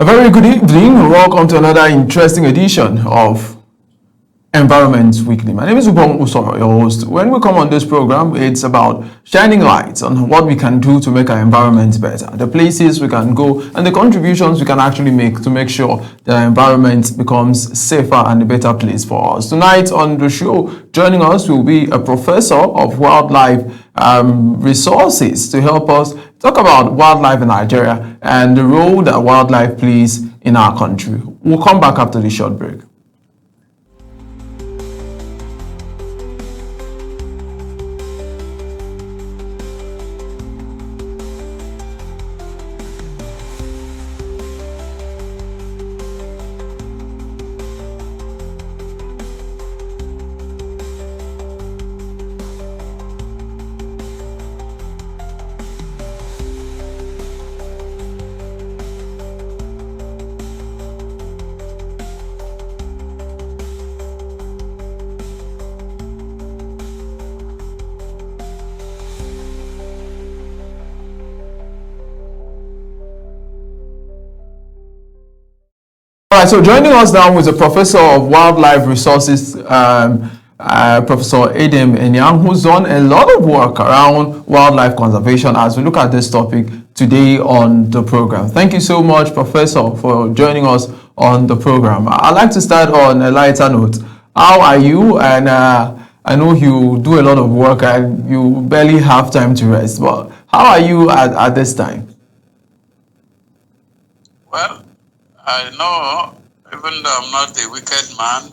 A very good evening. Welcome to another interesting edition of Environment Weekly. My name is Ubong Usoro, your host. When we come on this program, it's about shining lights on what we can do to make our environment better, the places we can go, and the contributions we can actually make to make sure that our environment becomes safer and a better place for us. Tonight on the show, joining us will be a professor of wildlife resources to help us talk about wildlife in Nigeria and the role that wildlife plays in our country. We'll come back after this short break. All right, so joining us now is a professor of wildlife resources, Professor Adam Enyang, who's done a lot of work around wildlife conservation as we look at this topic today on the program. Thank you so much, Professor, for joining us on the program. I'd like to start on a lighter note. How are you? And I know you do a lot of work and you barely have time to rest, but how are you at this time? Well, I know, even though I'm not a wicked man,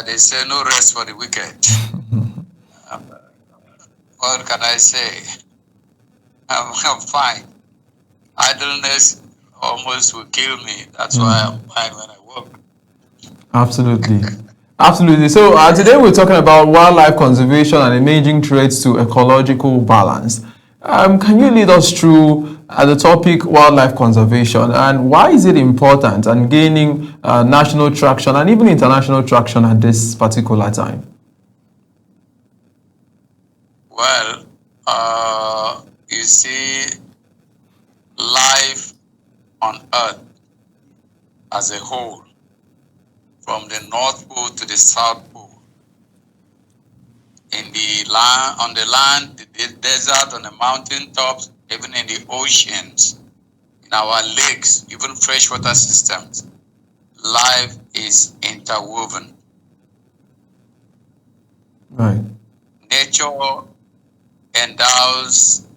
they say no rest for the wicked. What can I say? I'm fine. Idleness almost will kill me. That's why I'm fine when I work. Absolutely. Absolutely. So today we're talking about wildlife conservation and emerging threats to ecological balance. Can you lead us through the topic wildlife conservation and why is it important and gaining national traction and even international traction at this particular time? Well, you see, life on Earth as a whole, from the North Pole to the South Pole, in the land, on the land, the desert, on the mountain tops, even in the oceans, in our lakes, even freshwater systems, life is interwoven. Right. Nature endows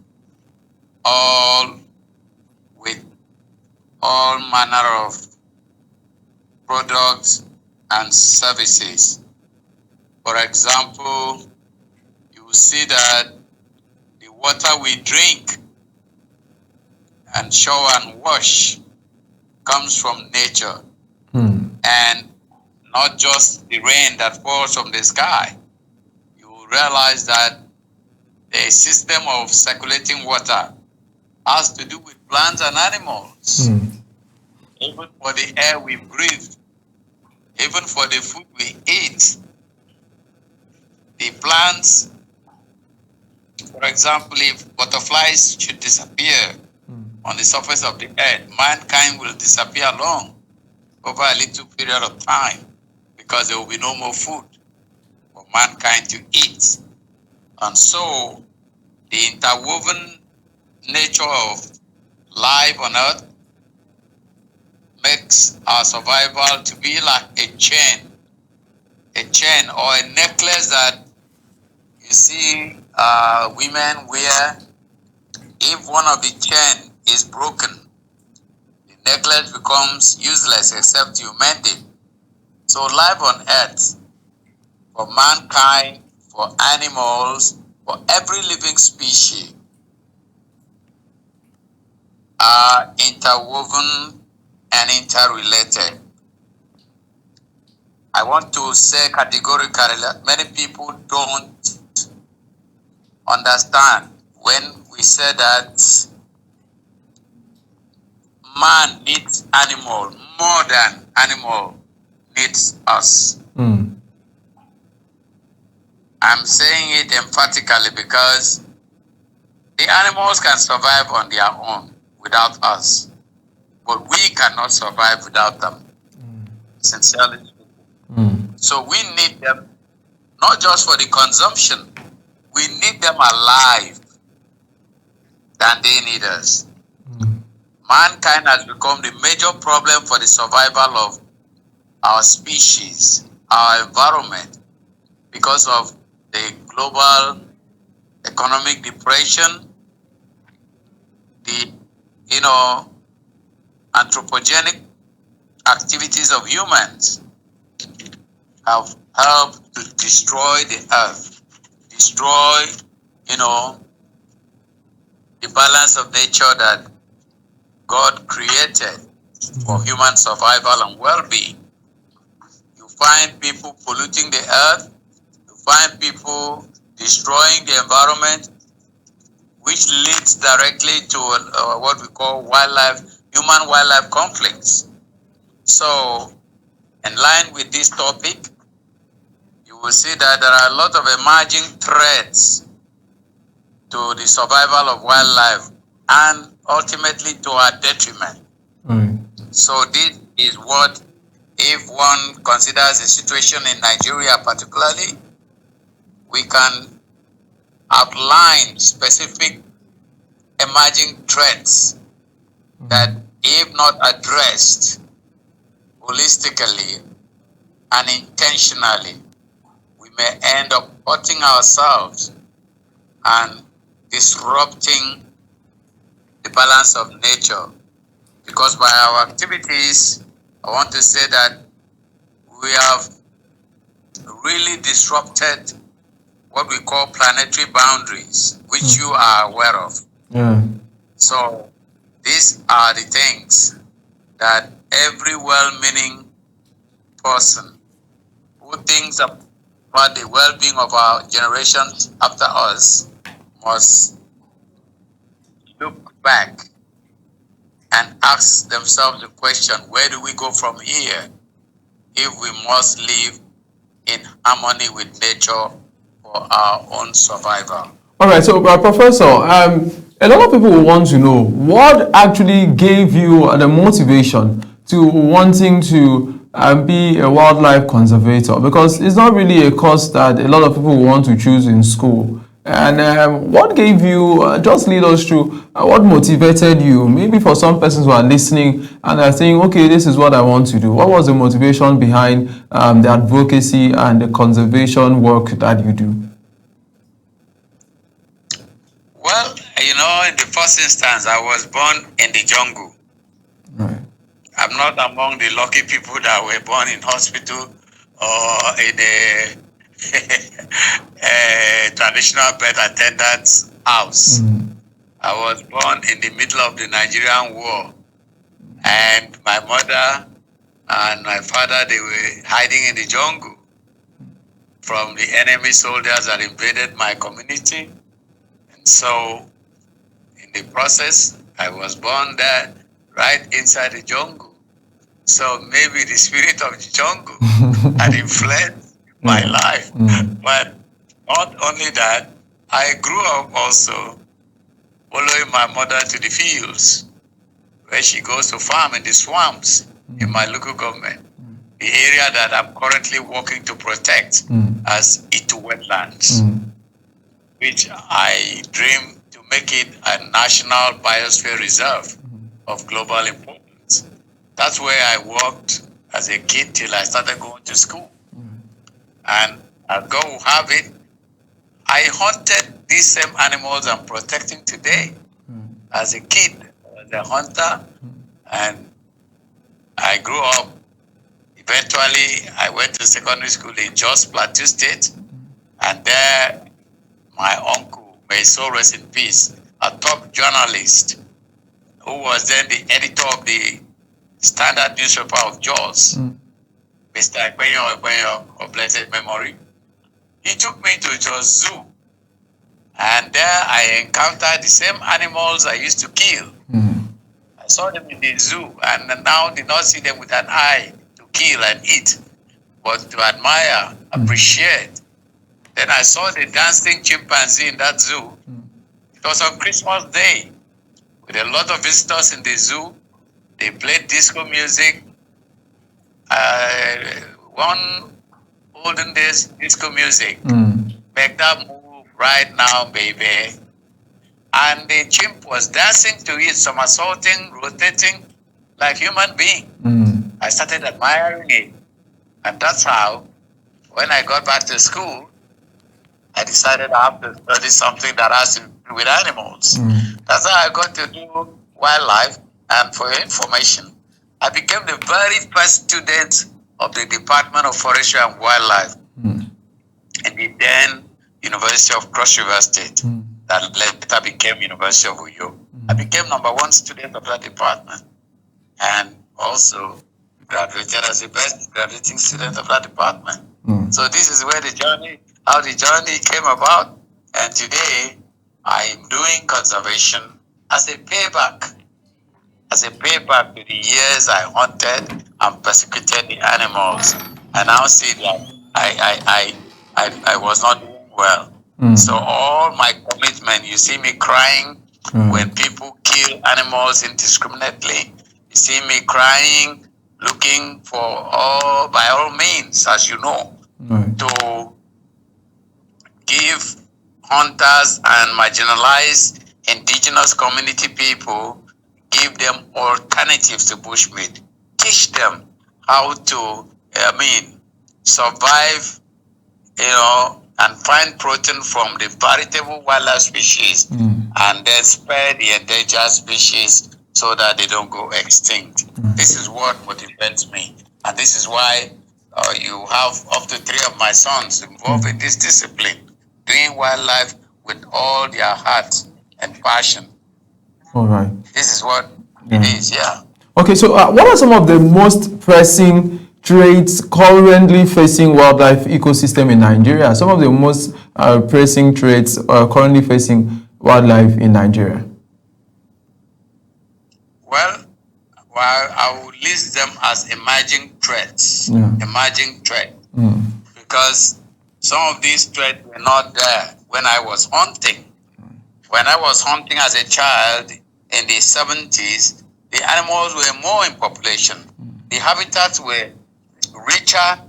all with all manner of products and services. For example, you will see that the water we drink and shower and wash comes from nature, and not just the rain that falls from the sky. You will realize that the system of circulating water has to do with plants and animals, even for the air we breathe, even for the food we eat. The plants, for example, if butterflies should disappear on the surface of the earth, mankind will disappear along over a little period of time because there will be no more food for mankind to eat. And so the interwoven nature of life on earth makes our survival to be like a chain or a necklace that you see women wear. If one of the chain is broken, the necklace becomes useless except you mend it. So life on earth, for mankind, for animals, for every living species, are interwoven and interrelated. I want to say categorically that many people don't understand when we say that man needs animal more than animal needs us. I'm saying it emphatically because the animals can survive on their own without us. but we cannot survive without them. Sincerely speaking. So we need them not just for the consumption, we need them alive than they need us. Mankind has become the major problem for the survival of our species, our environment, because of the global economic depression, the anthropogenic activities of humans have helped to destroy the earth, destroy, the balance of nature that God created for human survival and well-being. You find people polluting the earth, you find people destroying the environment, which leads directly to what we call human-wildlife conflicts. So, in line with this topic, you will see that there are a lot of emerging threats to the survival of wildlife and ultimately to our detriment. So this is what, if one considers the situation in Nigeria particularly, we can outline specific emerging threats that, if not addressed holistically and intentionally, we may end up hurting ourselves and disrupting the balance of nature. Because by our activities, I want to say that we have really disrupted what we call planetary boundaries, which you are aware of. So these are the things that every well-meaning person who thinks about the well-being of our generations after us must look back and ask themselves the question, where do we go from here if we must live in harmony with nature for our own survival? All right, so Professor, a lot of people will want to know what actually gave you the motivation to wanting to be a wildlife conservator, because it's not really a course that a lot of people want to choose in school. And what gave you, just lead us through, what motivated you? Maybe for some persons who are listening and are saying, okay, this is what I want to do. What was the motivation behind the advocacy and the conservation work that you do? Well, in the first instance, I was born in the jungle. Right. I'm not among the lucky people that were born in hospital or in a traditional birth attendant's house. I was born in the middle of the Nigerian war, and my mother and my father, they were hiding in the jungle from the enemy soldiers that invaded my community. And so in the process, I was born there, right inside the jungle. So maybe the spirit of the jungle had influenced my life. But not only that, I grew up also following my mother to the fields, where she goes to farm in the swamps in my local government, the area that I'm currently working to protect as Itu Wetlands, which I dream to make it a national biosphere reserve of global importance. That's where I worked as a kid till I started going to school. And as God will have it, I hunted these same animals I'm protecting today. As a kid, I was a hunter, and I grew up. Eventually, I went to secondary school in Jos Plateau State, and there my uncle, may his soul rest in peace, a top journalist who was then the editor of the Standard newspaper of Jos, Mr. Ekwenyo of blessed memory. He took me to Jos Zoo, and there I encountered the same animals I used to kill. I saw them in the zoo, and now did not see them with an eye to kill and eat, but to admire, appreciate. Then I saw the dancing chimpanzee in that zoo. It was on Christmas Day, with a lot of visitors in the zoo. They played disco music. One olden days disco music. Make that move right now, baby. And the chimp was dancing to it, somersaulting, rotating like human being. I started admiring it. And that's how, when I got back to school, I decided I have to study something that has to do with animals. That's how I got to do wildlife. And for your information, I became the very first student of the Department of Forestry and Wildlife in the then University of Cross River State, that later became University of Uyo. I became #1 student of that department, and also graduated as the best graduating student of that department. So this is where how the journey came about, and today I am doing conservation as a payback to the years I hunted and persecuted the animals. I now see that I was not doing well. So all my commitment, you see me crying when people kill animals indiscriminately. You see me crying, looking for by all means, as you know, to give hunters and marginalized indigenous community people, give them alternatives to bushmeat, teach them how to, survive, and find protein from the veritable wildlife species, and then spare the endangered species so that they don't go extinct. This is what motivates me, and this is why you have up to 3 of my sons involved in this discipline, doing wildlife with all their heart and passion. All right. This is what it is, yeah. Okay, so what are some of the most pressing threats currently facing wildlife ecosystem in Nigeria? Some of the most pressing threats currently facing wildlife in Nigeria? Well, I will list them as emerging threats. Emerging threat. Because some of these threats were not there when I was hunting. When I was hunting as a child in the 70s, the animals were more in population. The habitats were richer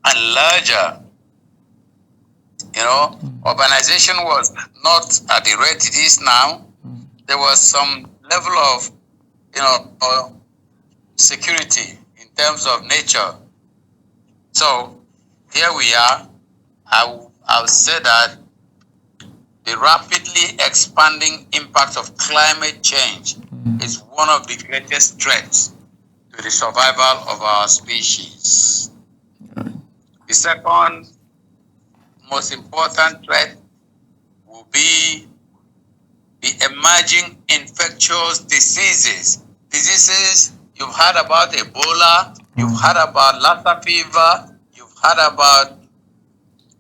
and larger. Urbanization was not at the rate it is now. There was some level of, security in terms of nature. So here we are. I'll say that the rapidly expanding impact of climate change is one of the greatest threats to the survival of our species. The second most important threat will be the emerging infectious diseases. You've heard about Ebola, you've heard about Lassa fever, you've heard about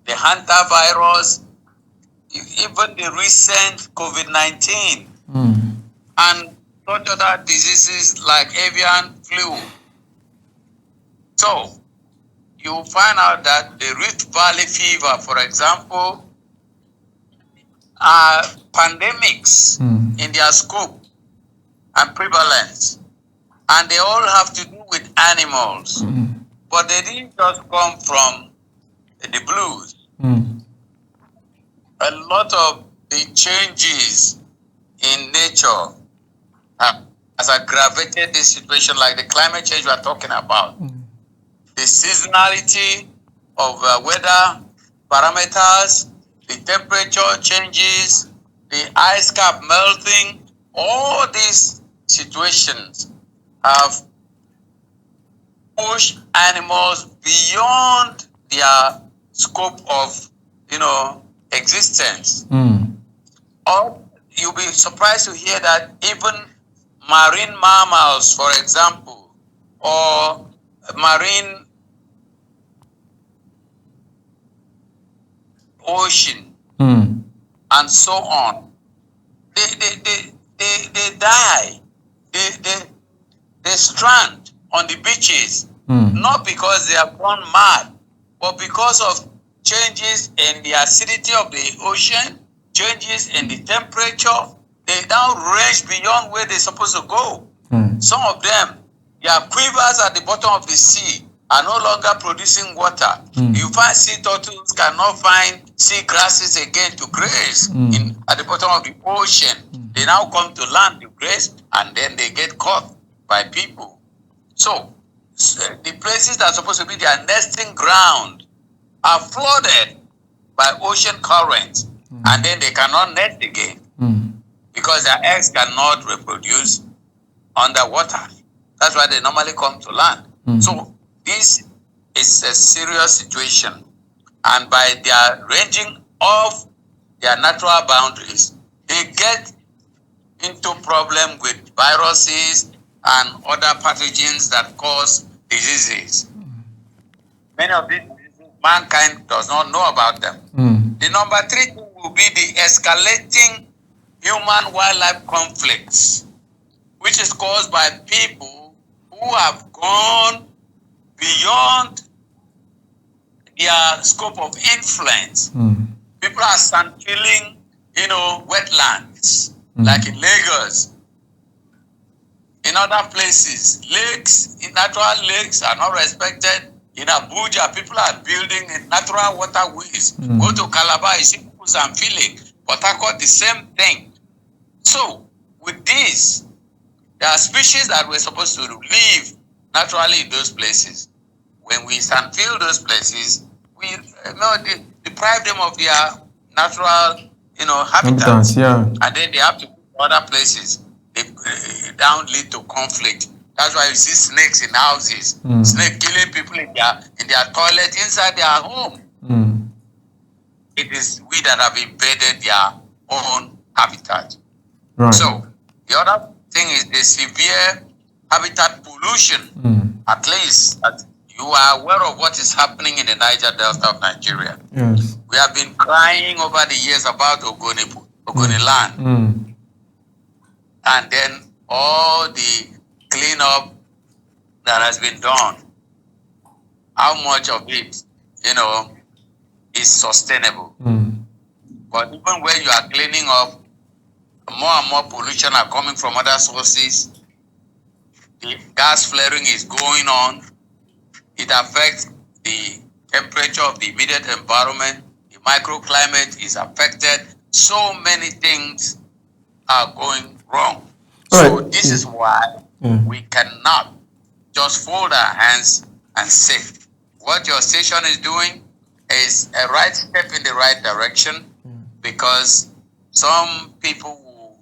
the hantavirus, even the recent COVID-19, and such other diseases like avian flu. So, you find out that the Rift Valley fever, for example, are pandemics in their scope and prevalence. And they all have to do with animals. But they didn't just come from the blues. A lot of the changes in nature has aggravated this situation, like the climate change we are talking about. The seasonality of weather parameters, the temperature changes, the ice cap melting, all these situations have pushed animals beyond their scope of, existence. Or you'll be surprised to hear that even marine mammals, for example, or marine ocean, and so on, they die. They strand on the beaches, not because they have gone mad, but because of changes in the acidity of the ocean, changes in the temperature. They now range beyond where they're supposed to go. Some of them, their quivers at the bottom of the sea are no longer producing water. You find sea turtles cannot find sea grasses again to graze at the bottom of the ocean. They now come to land to graze, and then they get caught by people. So the places that are supposed to be their nesting ground are flooded by ocean currents, and then they cannot nest again because their eggs cannot reproduce underwater. That's why they normally come to land. So this is a serious situation, and by their ranging of their natural boundaries, they get into problem with viruses and other pathogens that cause diseases. Many of these diseases, mankind does not know about them. The number 3 thing will be the escalating human-wildlife conflicts, which is caused by people who have gone beyond their scope of influence. People are sand filling, wetlands, like in Lagos. In other places, lakes, natural lakes are not respected. In Abuja, people are building natural waterways. Go to Calabar, you see people sand filling. Port Harcourt, the same thing. So, with this, there are species that were supposed to live naturally in those places. When we sand fill those places, we deprive them of their natural, habitats. And then they have to go to other places. They down lead to conflict. That's why you see snakes in houses. Snake killing people in their toilet inside their home. It is we that have invaded their own habitat. Right. So the other thing is the severe habitat pollution. At least you are aware of what is happening in the Niger Delta of Nigeria. Yes. We have been crying over the years about Ogoni land. And then all the cleanup that has been done, how much of it, is sustainable. But even when you are cleaning up, more and more pollution are coming from other sources. The gas flaring is going on. It affects the temperature of the immediate environment. The microclimate is affected. So many things are going wrong. So this is why we cannot just fold our hands and say, what your station is doing is a right step in the right direction, because some people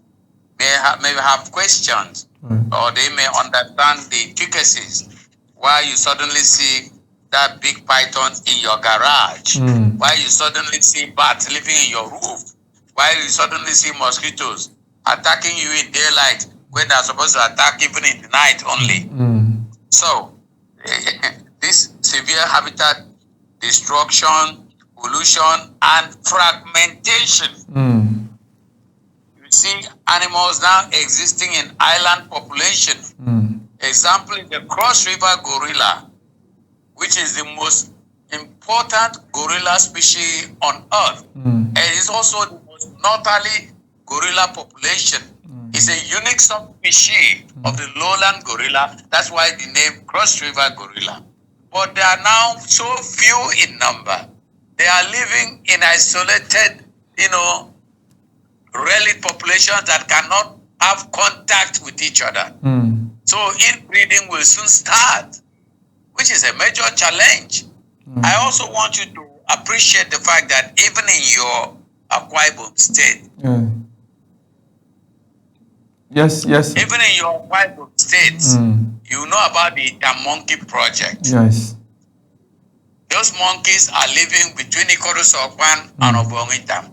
may have questions, or they may understand the intricacies. Why you suddenly see that big python in your garage? Why you suddenly see bats living in your roof? Why you suddenly see mosquitoes attacking you in daylight when they're supposed to attack even in the night only? So, this severe habitat destruction, pollution, and fragmentation. You see animals now existing in island population. Example is the Cross River gorilla, which is the most important gorilla species on earth. And it is also the most northerly gorilla population. It's a unique subspecies of the lowland gorilla. That's why the name Cross River gorilla. But they are now so few in number. They are living in isolated, relic populations that cannot have contact with each other. So inbreeding will soon start, which is a major challenge. I also want you to appreciate the fact that even in your Akwa Ibom state, Yes. even in your Akwa Ibom states, you know about the monkey project. Yes. Those monkeys are living between Ikoroso-Okpan and Obongitam.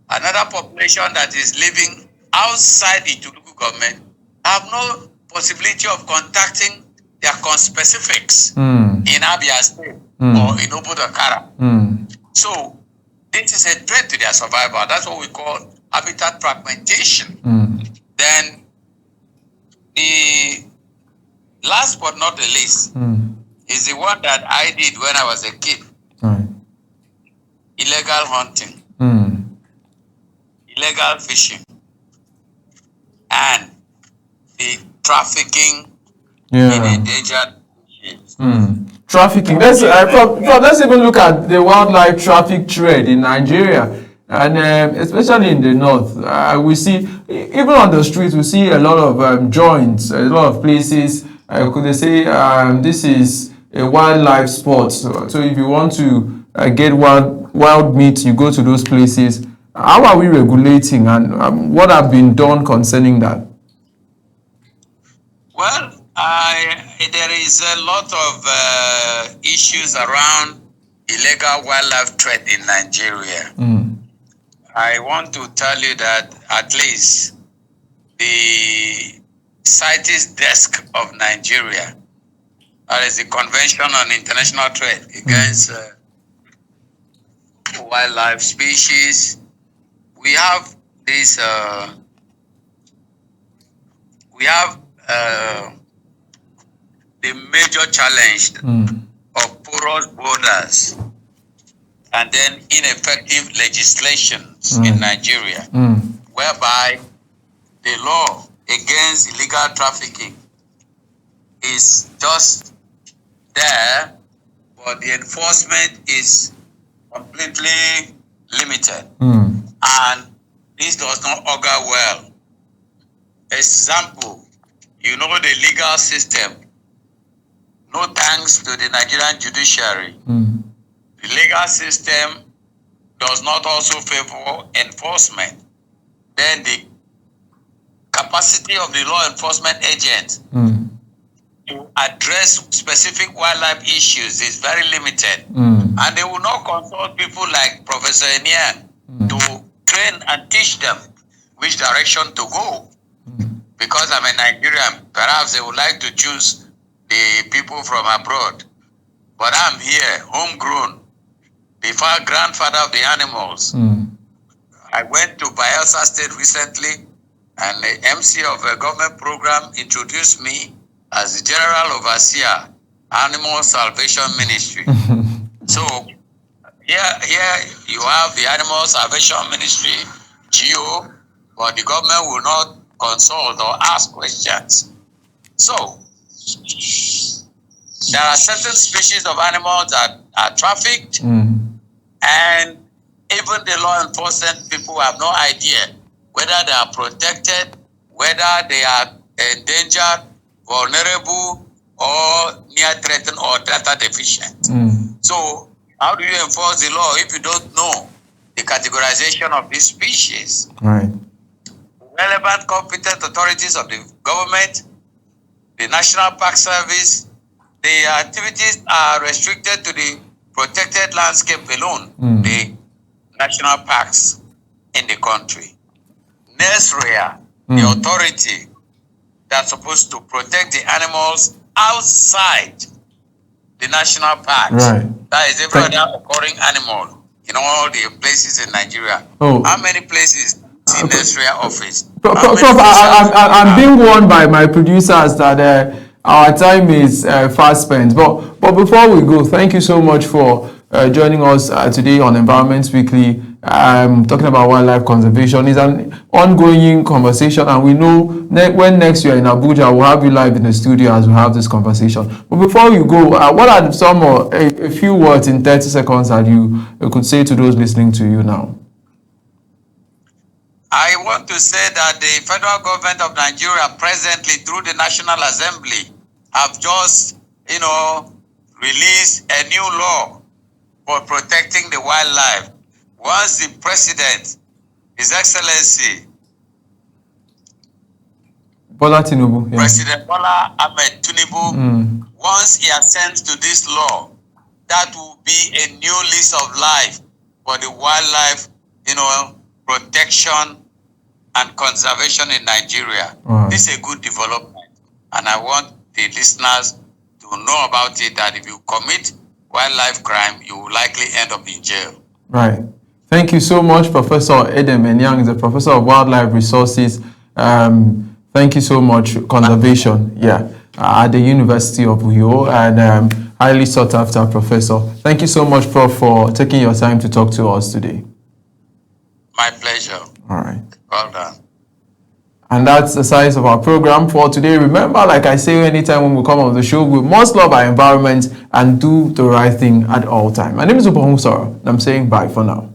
Another population that is living outside the Tulugu government have no possibility of contacting their conspecifics in Abia State or in Obodokara. So this is a threat to their survival. That's what we call habitat fragmentation. Then the last but not the least is the one that I did when I was a kid. Illegal hunting, illegal fishing, and the trafficking in Yeah. endangered species. Trafficking. Let's even look at the wildlife traffic trade in Nigeria, and especially in the north. We see, even on the streets, we see a lot of joints, a lot of places. Could they say this is a wildlife spot? So if you want to get wild meat, you go to those places. How are we regulating, and what have been done concerning that? Well, there is a lot of issues around illegal wildlife trade in Nigeria. I want to tell you that at least the CITES desk of Nigeria, that is the Convention on International Trade against wildlife species, we have this, the major challenge of porous borders and then ineffective legislations in Nigeria, whereby the law against illegal trafficking is just there, but the enforcement is completely limited. And this does not augur well. Example, you know the legal system. No thanks to the Nigerian judiciary. The legal system does not also favor enforcement. Then the capacity of the law enforcement agent to address specific wildlife issues is very limited. And they will not consult people like Professor Enian to train and teach them which direction to go. Because I'm a Nigerian, perhaps they would like to choose the people from abroad. But I'm here, homegrown, the grandfather of the animals. I went to Bayelsa State recently, and the MC of a government program introduced me as the General Overseer, Animal Salvation Ministry. So here you have the Animal Salvation Ministry, GO, but the government will not consult or ask questions. So there are certain species of animals that are trafficked, and even the law enforcement people have no idea whether they are protected, whether they are endangered, vulnerable, or near threatened or data deficient. So how do you enforce the law if you don't know the categorization of these species? Right. Relevant competent authorities of the government, the National Park Service, the activities are restricted to the protected landscape alone, the national parks in the country. NESREA, the authority that's supposed to protect the animals outside the national parks. Right. That is every other occurring animal in all the places in Nigeria. Oh. How many places in NESREA office? Prof, I'm being warned by my producers that our time is fast spent. But before we go, thank you so much for joining us today on Environment Weekly. Talking about wildlife conservation is an ongoing conversation, and we know when next year in Abuja we'll have you live in the studio as we have this conversation. But before you go, what are some a few words in 30 seconds that you could say to those listening to you now? I want to say that the federal government of Nigeria presently through the National Assembly have just, released a new law for protecting the wildlife. Once the President, His Excellency, Bola Tinubu, President Bola Ahmed Tinubu, once he assents to this law, that will be a new lease of life for the wildlife, protection and conservation in Nigeria. This is a good development, and I want the listeners to know about it, that if you commit wildlife crime, you will likely end up in jail. Right. Thank you so much, Professor Edem Enyang, the Professor of Wildlife Resources. Thank you so much, Conservation, at the University of Uyo, and highly sought after professor. Thank you so much, Prof, for taking your time to talk to us today. My pleasure. All right. Well done. And that's the size of our program for today. Remember, like I say anytime when we come on the show, we must love our environment and do the right thing at all times. My name is Ubong Soro, and I'm saying bye for now.